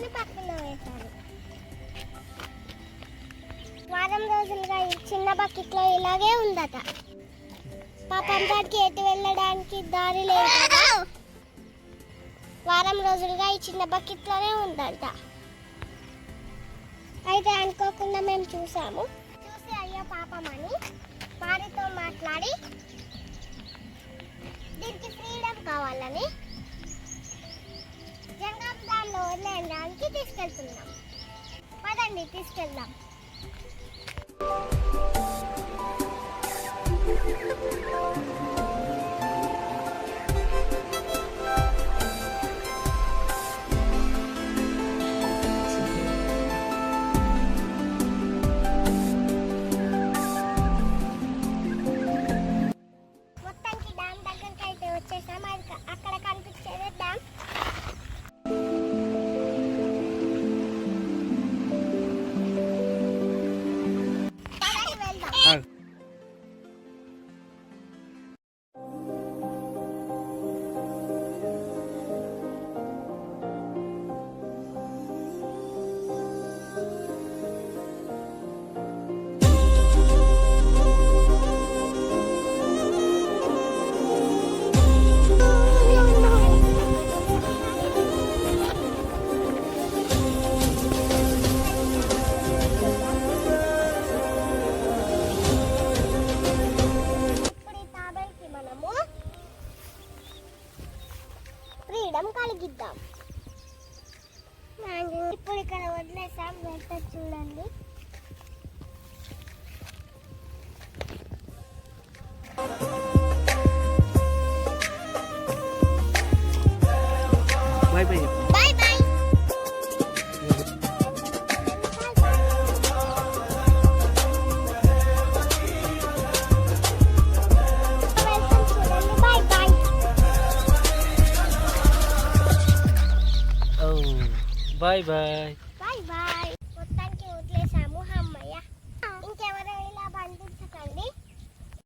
తీసుకొని పక్కన వేశాను. వారం రోజులుగా ఈ చిన్న బకెట్లో ఇలాగే ఉందట. పాపం దానికి ఎటు వెళ్ళడానికి దారి లేదు కదా. వారం రోజులుగా ఈ చిన్న బకెట్లోనే ఉందంట. అయితే అనుకోకుండా మేము చూసి అయ్యో పాపం అని వారితో మాట్లాడి దీనికి ఫ్రీడమ్ కావాలని జంగం దానిలో వదిలేయడానికి తీసుకెళ్తున్నాం. పదండి తీసుకెళ్దాం. మొత్తానికి డ్యామ్ దగ్గరికి అయితే వచ్చేసాం. అక్కడ కనిపించేది డ్యామ్. ఫ్రీడమ్ కలిగిద్దాం. ఇప్పుడు ఇక్కడ వదిలేసాం. వెళ్తే చూడండి. Bye bye. Bye bye. Bye bye.